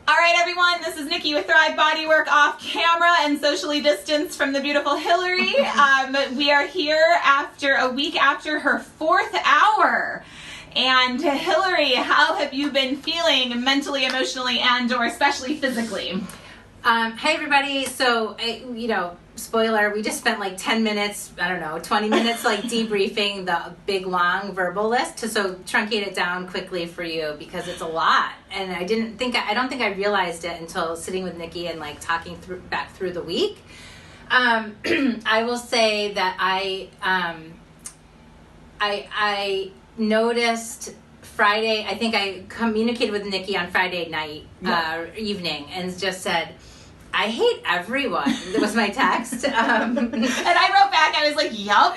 All right, everyone, this is Nikki with Thrive Bodywork off camera and socially distanced from the beautiful Hilary. We are here after a week after her 4th hour. And Hilary, how have you been feeling mentally, emotionally, and or especially physically? Hey everybody, so, spoiler, we just spent like 10 minutes, 20 minutes like debriefing the big long verbal list to truncate it down quickly for you because it's a lot. And I don't think I realized it until sitting with Nikki and like talking back through the week. I will say that I noticed Friday, I think I communicated with Nikki on Friday night, evening, and just said, I hate everyone. That was my text. And I wrote back, I was like, yup.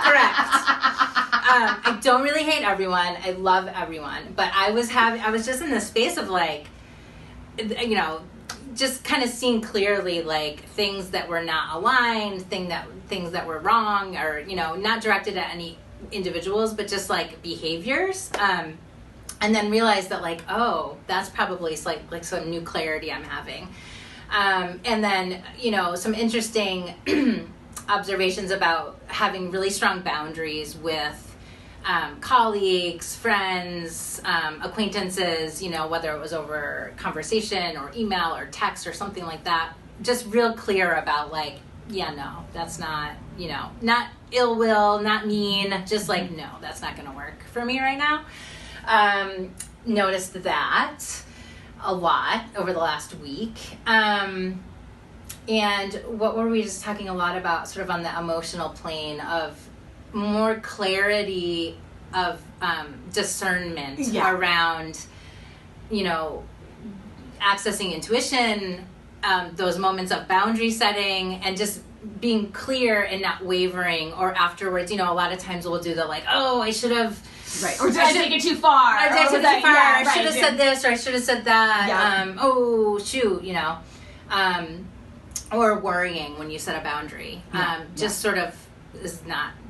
Correct. I don't really hate everyone. I love everyone. But I was just in this space of like, just kind of seeing clearly like things that were not aligned, things that were wrong, or, not directed at any individuals, but just like behaviors. And then realized that like, oh, that's probably like some new clarity I'm having. And then, some interesting observations about having really strong boundaries with colleagues, friends, acquaintances, whether it was over conversation or email or text or something like that. Just real clear about like, yeah, no, that's not, not ill will, not mean, just like, no, that's not going to work for me right now. Noticed that a lot over the last week. And what were we just talking a lot about sort of on the emotional plane of more clarity of discernment around, accessing intuition, those moments of boundary setting, and just being clear and not wavering, or afterwards, a lot of times we'll do the like, oh, I should have, right, or did I take it too far? Or did I take it too far? I should have said this, or I should have said that. Yeah. Oh, shoot, or worrying when you set a boundary. Just sort of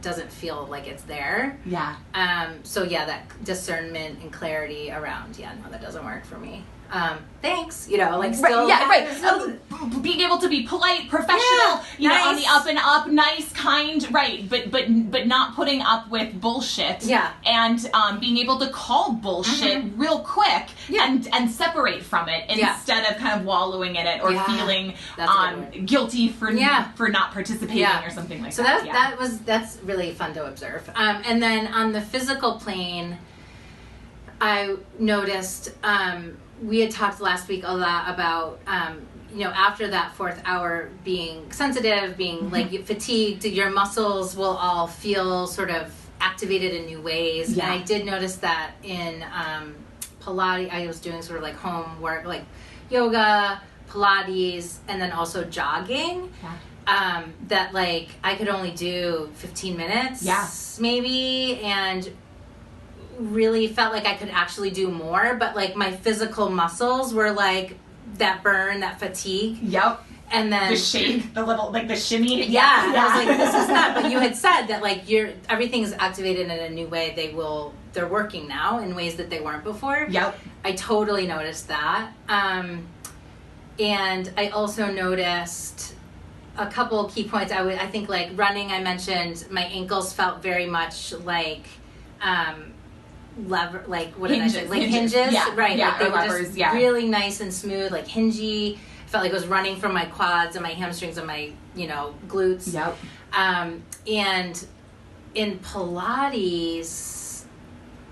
doesn't feel like it's there. Yeah. That discernment and clarity around, no, that doesn't work for me. Thanks, still. Right. Being able to be polite, professional, nice. On the up and up, nice, kind, right, but not putting up with bullshit. Yeah. And being able to call bullshit real quick and separate from it instead of kind of wallowing in it or feeling guilty for not participating or something like that. So that's really fun to observe. And then on the physical plane, I noticed we had talked last week a lot about, after that 4th hour being sensitive, being like fatigued, your muscles will all feel sort of activated in new ways. Yeah. And I did notice that in Pilates, I was doing sort of like home work, like yoga, Pilates, and then also jogging. Yeah. That like I could only do 15 minutes maybe, and really felt like I could actually do more, but like my physical muscles were like that burn, that fatigue. Yep. And then the shake, the little like the shimmy. Yeah. And I was like, this is not, but you had said that like everything's activated in a new way. They're working now in ways that they weren't before. Yep. I totally noticed that. And I also noticed a couple key points. I think like running, I mentioned my ankles felt very much like lever, like what hinges, did I say? Like hinges, right? Yeah, like they were levers, just really nice and smooth, like hingy. I felt like it was running from my quads and my hamstrings and my glutes. Yep. And in Pilates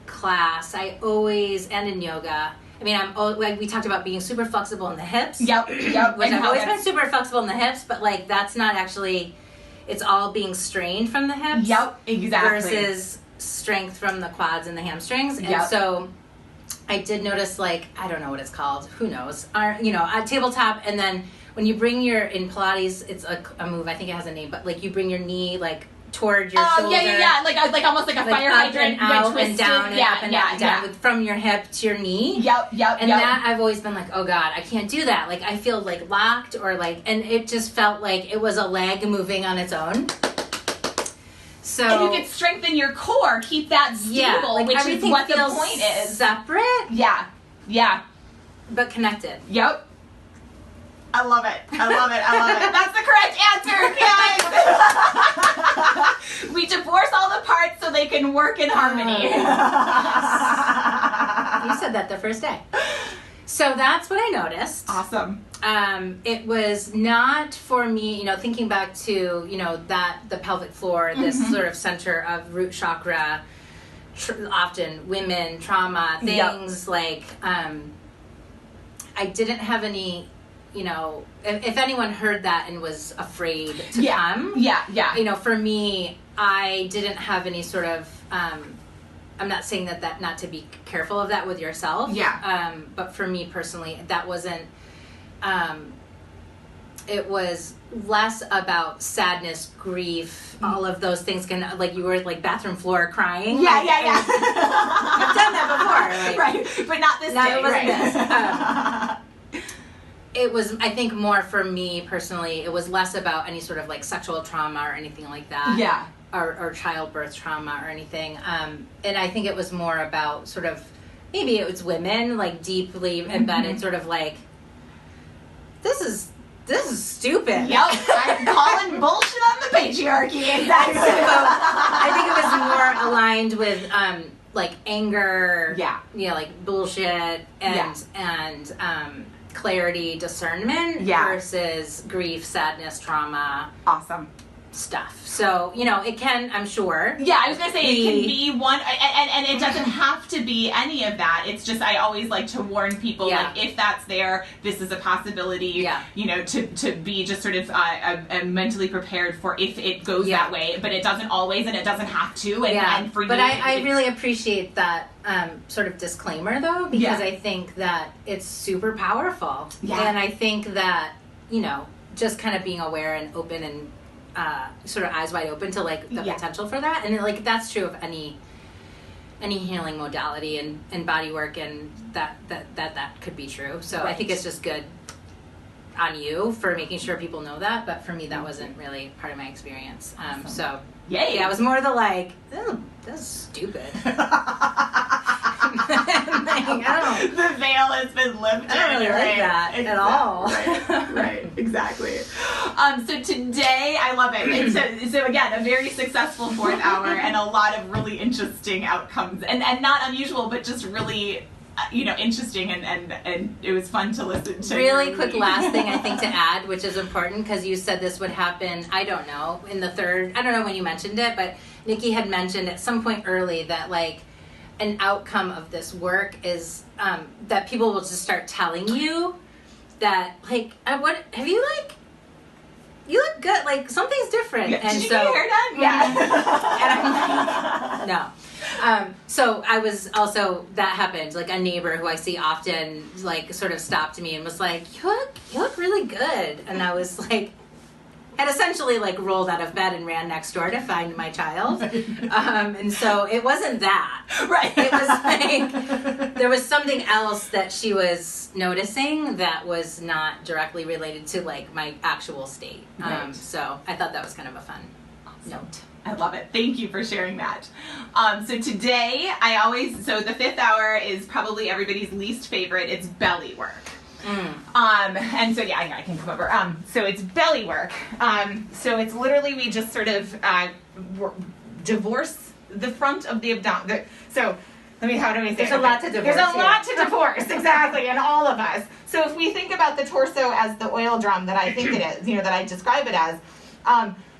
class, and in yoga, I mean, we talked about being super flexible in the hips. Yep. Which I've always been super flexible in the hips, but like that's not actually. It's all being strained from the hips. Yep. Exactly. Versus strength from the quads and the hamstrings. And so I did notice, like, I don't know what it's called, who knows, a tabletop, and then when you bring in Pilates, it's a move, I think it has a name, but like you bring your knee like toward your shoulder. Like almost like a fire hydrant, and out twisted. and down and up and up and down from your hip to your knee. Yep. And that I've always been like, oh God, I can't do that. Like I feel like locked or like, and it just felt like it was a leg moving on its own. So and you could strengthen your core, keep that stable, like which is what the point is. Separate. Yeah. but connected. Yep. I love it. I love it. I love it. That's the correct answer, guys. We divorce all the parts so they can work in harmony. You said that the first day. So that's what I noticed. Awesome. It was not for me, thinking back to, the pelvic floor, this sort of center of root chakra, often women, trauma, things like, I didn't have any, if anyone heard that and was afraid to come. Yeah. For me, I didn't have any sort of, I'm not saying that not to be careful of that with yourself. Yeah. But for me personally, that wasn't, it was less about sadness, grief, all of those things like you were like bathroom floor crying. Yeah. I've done that before. Right. But not this day. It wasn't Right. this. It was, I think, more for me personally, it was less about any sort of like sexual trauma or anything like that. Yeah. Or childbirth trauma or anything. And I think it was more about sort of, maybe it was women, like deeply embedded, sort of like, this is stupid. Yep. I'm calling bullshit on the patriarchy. Exactly. So, I think it was more aligned with, like anger. Yeah. Like bullshit and clarity, discernment versus grief, sadness, trauma. Awesome. Stuff. So, it can, I'm sure. Yeah, I was going to say it can be one, and it doesn't have to be any of that. It's just, I always like to warn people, like, if that's there, this is a possibility, to be just sort of mentally prepared for if it goes that way. But it doesn't always, and it doesn't have to. And for but you, I really appreciate that sort of disclaimer, though, because I think that it's super powerful. Yeah. And I think that, just kind of being aware and open and sort of eyes wide open to like the potential for that, and like that's true of any healing modality and body work, and that could be true. So I think it's just good on you for making sure people know that, but for me that wasn't really part of my experience. So it was more the like, oh, that's stupid. The veil has been lifted. I don't really like that at all. Right, exactly. So today, I love it. And so again, a very successful 4th hour and a lot of really interesting outcomes, and not unusual, but just really interesting, and it was fun to listen to. Really quick last thing I think to add, which is important, because you said this would happen, I don't know, in the third, I don't know when you mentioned it, but Nikki had mentioned at some point early that like an outcome of this work is that people will just start telling you that like, what have you like, you look good, like something's different. Yeah. And Did you so get your hair done? Yeah. And I'm like, no. So I was also, that happened, like a neighbor who I see often like sort of stopped me and was like, you look really good. And I was like, had essentially like rolled out of bed and ran next door to find my child. And so it wasn't that. Right. It was like, there was something else that she was noticing that was not directly related to like my actual state. Right. So I thought that was kind of a fun note. I love it. Thank you for sharing that. So today, so the 5th hour is probably everybody's least favorite. It's belly work. And so I can come over. So it's belly work. So it's literally, we just sort of divorce the front of the abdomen. So how do we say There's a lot to divorce. There's a lot to divorce, exactly, in all of us. So if we think about the torso as the oil drum that I think it is, that I describe it as,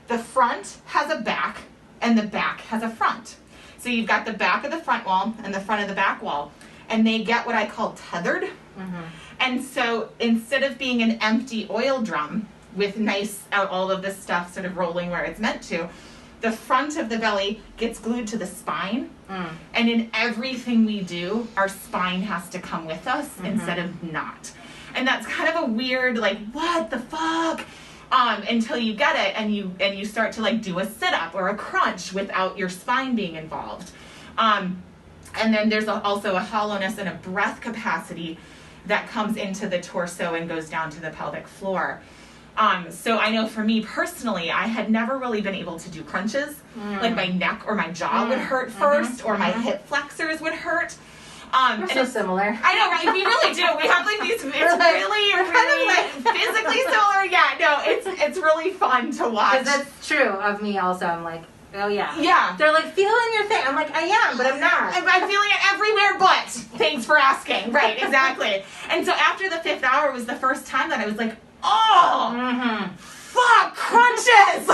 the front has a back and the back has a front. So you've got the back of the front wall and the front of the back wall, and they get what I call tethered. Mm-hmm. And so instead of being an empty oil drum with nice, all of this stuff sort of rolling where it's meant to, the front of the belly gets glued to the spine. And in everything we do, our spine has to come with us instead of not. And that's kind of a weird, like, what the fuck? Until you get it and you start to like do a sit-up or a crunch without your spine being involved. And then there's also a hollowness and a breath capacity that comes into the torso and goes down to the pelvic floor. So I know for me personally, I had never really been able to do crunches. Like my neck or my jaw would hurt first, or my hip flexors would hurt. We're and so similar. I know, right? We really do. We have like these. It's really physically similar. Yeah, no, it's really fun to watch. Because that's true of me. Also, I'm like, oh yeah. Yeah. They're like, feel in your thing. I'm like, I am, but I'm not. I'm feeling it everywhere but. Thanks for asking. Right, exactly. And so after the 5th hour was the first time that I was like, oh, fuck, crunches.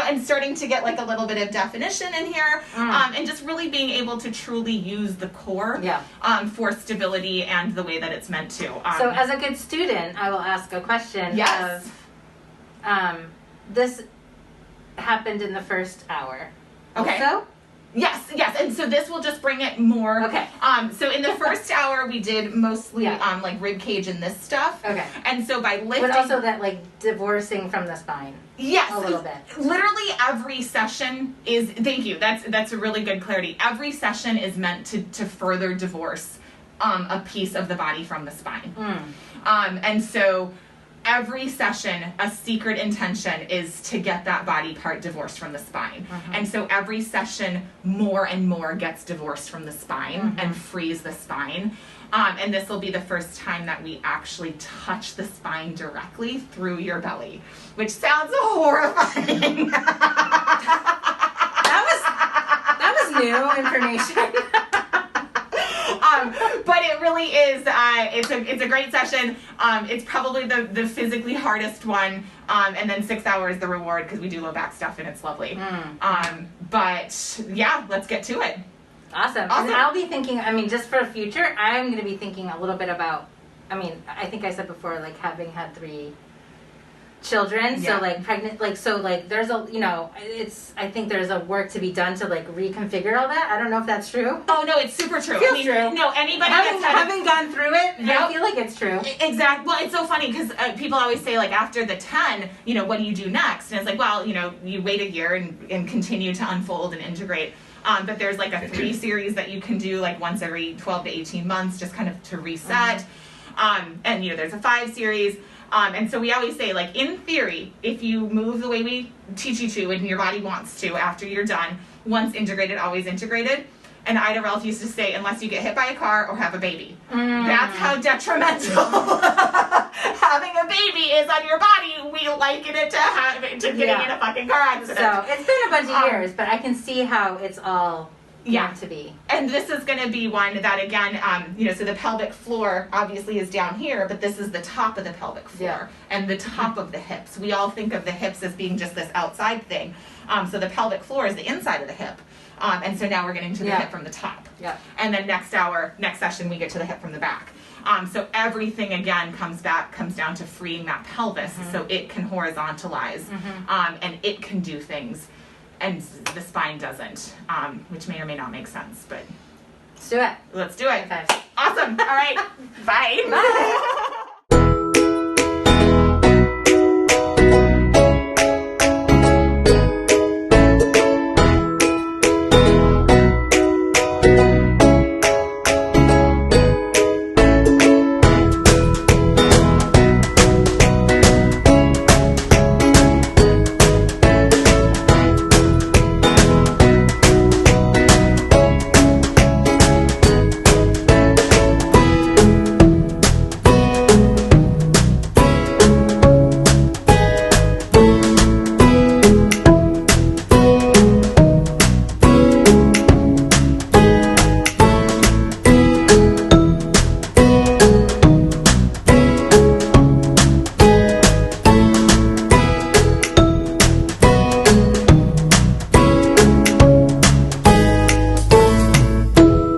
And starting to get like a little bit of definition in here, and just really being able to truly use the core for stability and the way that it's meant to. So as a good student, I will ask a question of, this happened in the first hour. Okay. So? Yes. And so this will just bring it more. Okay. So in the first hour we did mostly like rib cage and this stuff. Okay. And so by lifting. But also that like divorcing from the spine. Yes. A little bit. Literally every session is, thank you, that's a really good clarity. Every session is meant to further divorce a piece of the body from the spine. And so every session, a secret intention is to get that body part divorced from the spine. And so every session more and more gets divorced from the spine and frees the spine. And this will be the first time that we actually touch the spine directly through your belly, which sounds horrifying. That was new information. But it really is, it's a great session. It's probably the physically hardest one. And then 6 hours the reward because we do low back stuff and it's lovely. But yeah, let's get to it. Awesome. And I'll be thinking, just for the future, I'm going to be thinking a little bit about, I think I said before, like having had 3 children, so like pregnant, like, so like there's a, I think there's a work to be done to like reconfigure all that. I don't know if that's true. Oh no, it's super true. Feels true. No, anybody having gone through it, I feel like it's true. Exactly. Well, it's so funny because people always say like after the 10, what do you do next? And it's like, well, you wait a year and continue to unfold and integrate. But there's like a 3 series that you can do like once every 12 to 18 months, just kind of to reset. And there's a 5 series. And so we always say, like, in theory, if you move the way we teach you to and your body wants to after you're done, once integrated, always integrated. And Ida Ralph used to say, unless you get hit by a car or have a baby. That's how detrimental having a baby is on your body. We liken it to getting in a fucking car accident. So it's been a bunch of years, but I can see how it's all meant to be. And this is going to be one that, again, so the pelvic floor obviously is down here, but this is the top of the pelvic floor and the top of the hips. We all think of the hips as being just this outside thing. So the pelvic floor is the inside of the hip. And so now we're getting to the hip from the top. And then next session, we get to the hip from the back. So everything, again, comes down to freeing that pelvis so it can horizontalize and it can do things. And the spine doesn't, which may or may not make sense, but let's do it. Let's do it. Okay. Awesome. All right. Bye. Bye.